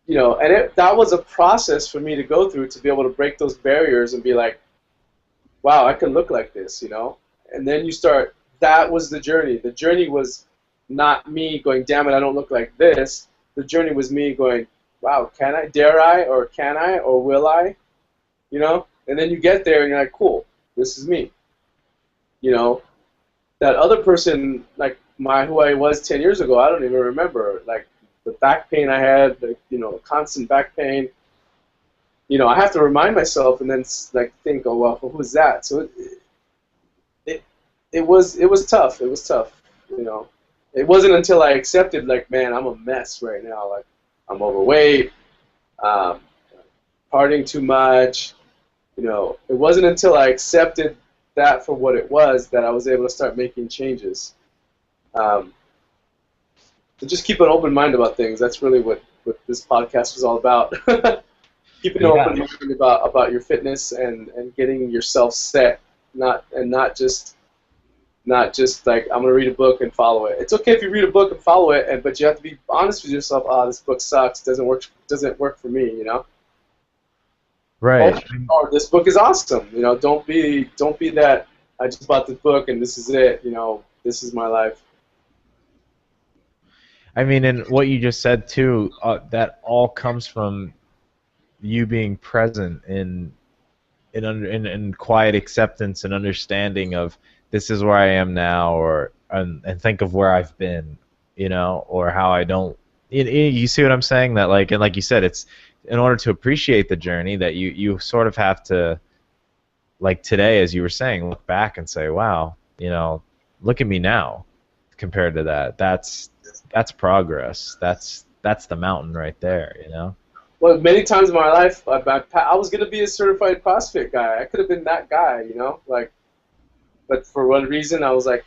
and that was a process for me to go through to be able to break those barriers and be like, wow, I can look like this, And then that was the journey. The journey was not me going, damn it, I don't look like this. The journey was me going, wow, dare I, or can I, or will I, And then you get there and you're like, cool, this is me, That other person, like who I was 10 years ago, I don't even remember, like the back pain I had, constant back pain. I have to remind myself and then like think, oh well, who's that? So it was tough. It was tough, It wasn't until I accepted, like, man, I'm a mess right now. Like, I'm overweight, partying too much. It wasn't until I accepted that for what it was that I was able to start making changes. So just keep an open mind about things. That's really what this podcast was all about. Keeping an open mind about your fitness and getting yourself set, not just like, I'm going to read a book and follow it. It's okay if you read a book and follow it, but you have to be honest with yourself. This book sucks. Doesn't work for me, Right. Or this book is awesome. Don't be that, I just bought this book and this is it. This is my life. I mean, and what you just said too, that all comes from you being present in quiet acceptance and understanding of this is where I am now, or and think of where I've been, or how I don't. You see what I'm saying? That like, and like you said, it's in order to appreciate the journey that you sort of have to, like today, as you were saying, look back and say, wow, look at me now compared to that. That's progress. That's the mountain right there. Well, many times in my life, I was gonna be a certified CrossFit guy. I could have been that guy, like. But for one reason, I was like,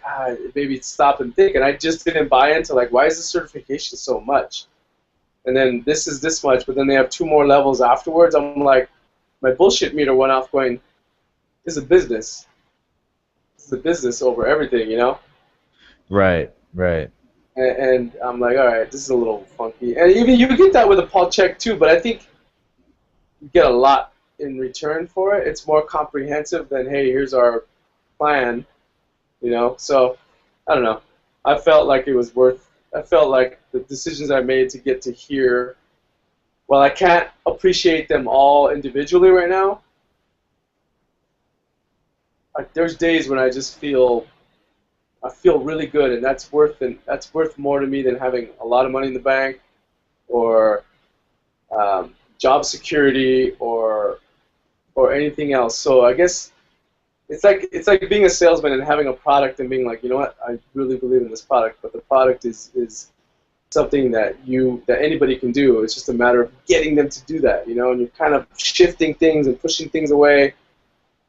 maybe stop and think, and I just didn't buy into like, why is the certification so much? And then this is this much, but then they have 2 more levels afterwards. I'm like, my bullshit meter went off, going, this is a business. This is a business over everything. Right, right. And I'm like, all right, this is a little funky. And even you get that with a Paul check too, but I think you get a lot in return for it. It's more comprehensive than, hey, here's our plan. So I don't know. I felt like it was worth. I felt like the decisions I made to get to here, while I can't appreciate them all individually right now, like there's days when I just I feel really good, and that's worth more to me than having a lot of money in the bank, or job security, or anything else. So I guess it's like being a salesman and having a product and being like, you know what, I really believe in this product, but the product is something that anybody can do. It's just a matter of getting them to do that, and you're kind of shifting things and pushing things away.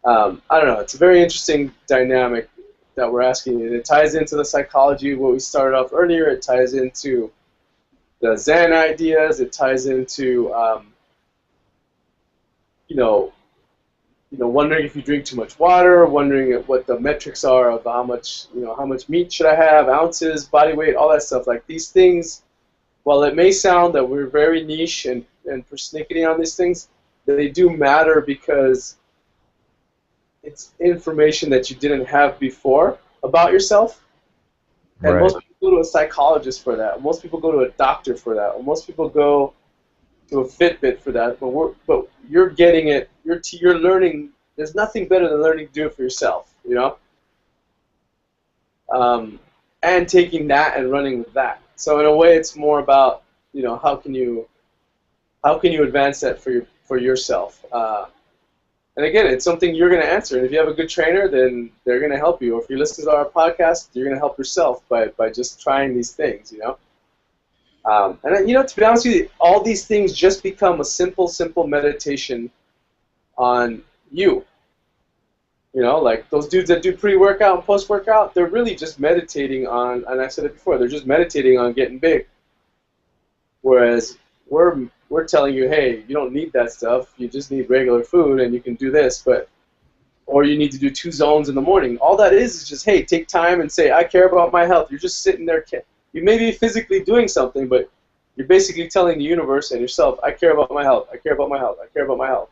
I don't know. It's a very interesting dynamic that we're asking, and it ties into the psychology of what we started off earlier. It ties into the Zen ideas. It ties into wondering if you drink too much water, wondering what the metrics are of how much meat should I have, ounces, body weight, all that stuff. Like these things, while it may sound that we're very niche and persnickety on these things, they do matter because it's information that you didn't have before about yourself. And Right. most people go to a psychologist for that. Most people go to a doctor for that. Or most people go to a Fitbit for that. But you're getting it. You're learning. There's nothing better than learning to do it for yourself. And taking that and running with that. So in a way, it's more about how can you advance that for yourself. And again, it's something you're going to answer. And if you have a good trainer, then they're going to help you. Or if you listen to our podcast, you're going to help yourself by just trying these things. And to be honest with you, all these things just become a simple meditation on you. Like those dudes that do pre-workout and post-workout, they're really just meditating on, and I said it before, they're just meditating on getting big. Whereas we're telling you, hey, you don't need that stuff. You just need regular food, and you can do this, or you need to do 2 zones in the morning. All that is just, hey, take time and say, I care about my health. You're just sitting there. You may be physically doing something, but you're basically telling the universe and yourself, I care about my health. I care about my health. I care about my health.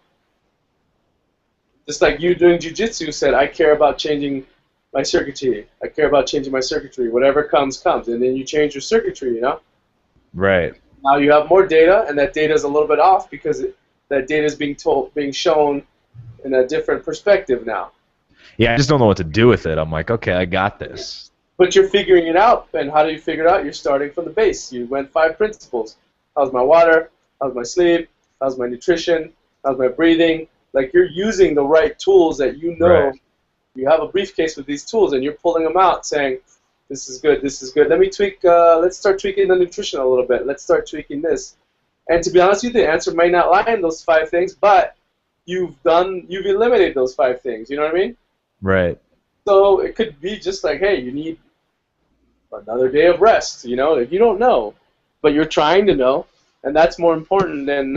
Just like you doing jiu-jitsu said, I care about changing my circuitry. I care about changing my circuitry. Whatever comes. And then you change your circuitry, Right. Now you have more data, and that data is a little bit off because that data is being shown in a different perspective now. Yeah, I just don't know what to do with it. I'm like, okay, I got this. But you're figuring it out, and how do you figure it out? You're starting from the base. You went 5 principles. How's my water? How's my sleep? How's my nutrition? How's my breathing? Like you're using the right tools that Right. You have a briefcase with these tools, and you're pulling them out saying, this is good, this is good. Let me tweak, let's start tweaking the nutrition a little bit. Let's start tweaking this. And to be honest with you, the answer may not lie in those 5 things, but you've eliminated those 5 things. You know what I mean? Right. So it could be just like, hey, you need another day of rest. If you don't know, but you're trying to know, and that's more important than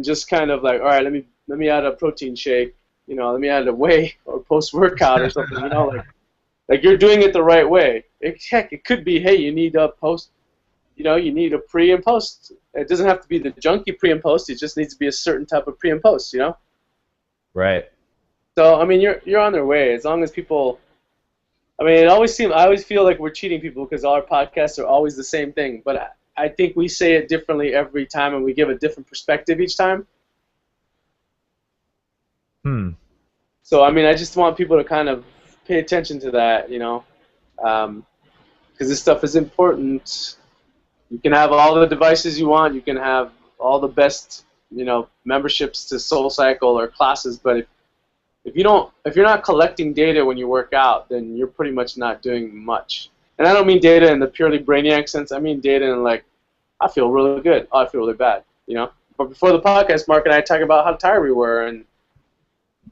just kind of like, all right, let me add a protein shake. Let me add a whey or post-workout or something. Like you're doing it the right way. It could be, hey, you need a post. You need a pre and post. It doesn't have to be the junky pre and post. It just needs to be a certain type of pre and post. Right. So I mean, you're on their way as long as people. I mean, I always feel like we're cheating people because our podcasts are always the same thing. But I think we say it differently every time, and we give a different perspective each time. Hmm. So I mean, I just want people to kind of pay attention to that, you know, because this stuff is important. You can have all the devices you want. You can have all the best, you know, memberships to SoulCycle or classes. But if you're not collecting data when you work out, then you're pretty much not doing much. And I don't mean data in the purely brainiac sense. I mean data in like, I feel really good. Oh, I feel really bad. You know. But before the podcast, Mark and I talked about how tired we were, and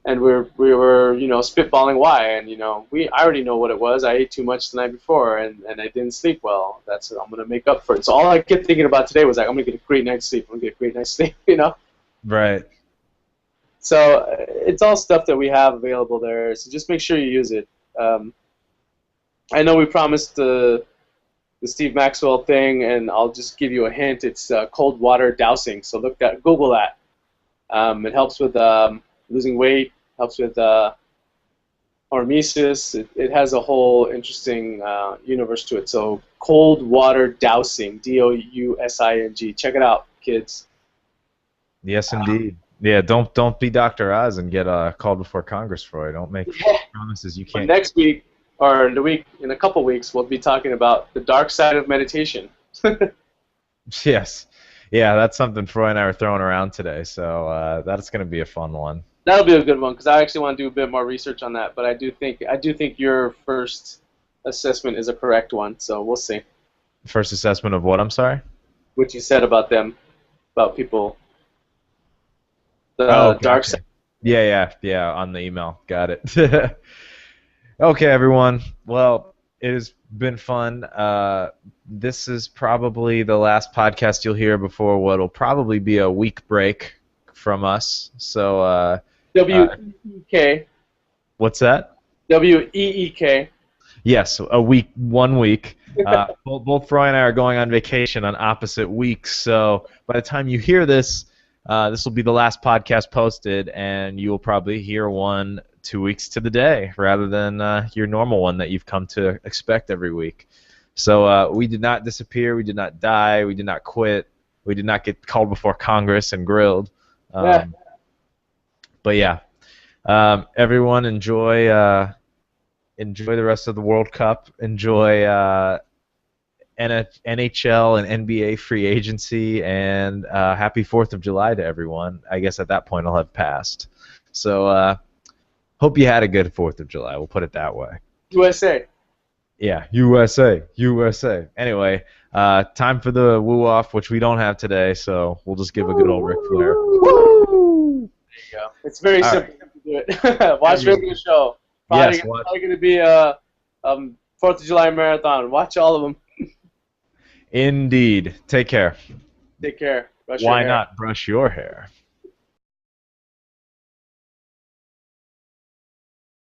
we were you know spitballing why, and you know I already know what it was. I ate too much the night before, and I didn't sleep well. That's I'm gonna make up for it. So all I kept thinking about today was like I'm gonna get a great night's sleep. I'm gonna get a great night's sleep. You know. Right. So it's all stuff that we have available there. So just make sure you use it. I know we promised the Steve Maxwell thing, and I'll just give you a hint. It's cold water dowsing. So Google that. It helps with losing weight, helps with hormesis. It has a whole interesting universe to it. So cold water dowsing, DOUSING. Check it out, kids. Yes, indeed. Yeah, don't be Dr. Oz and get called before Congress, Freud. Don't make promises you But can't. next week, or in a couple weeks, we'll be talking about the dark side of meditation. Yes. Yeah, that's something Freud and I were throwing around today, so that's going to be a fun one. That'll be a good one because I actually want to do a bit more research on that. But I do think your first assessment is a correct one. So we'll see First assessment of what, I'm sorry? what you said about them, about people, Oh, the dark gotcha. side. Yeah, on the email. Got it. Okay, everyone. Well, it has been fun. This is probably the last podcast you'll hear before what will probably be a week break from us. So, WEEK. what's that? WEEK. Yes, a week, 1 week. Both Froy and I are going on vacation on opposite weeks, so by the time you hear this, this will be the last podcast posted, and you will probably hear one 2 weeks to the day rather than your normal one that you've come to expect every week. So we did not disappear, we did not die, we did not quit, we did not get called before Congress and grilled. Yeah. But yeah, everyone enjoy the rest of the World Cup. Enjoy NHL and NBA free agency, and happy 4th of July to everyone. I guess at that point I'll have passed. So hope you had a good 4th of July. We'll put it that way. USA. Yeah, USA, USA. Anyway, time for the woo off, which we don't have today, so we'll just give a good old Ric Flair. Woo! There you go. It's very All simple to do it. Watch regular show. Yes, Probably going to be a 4th of July marathon. Watch all of them. indeed. Take care. Take care. Brush your Why hair. not brush your hair?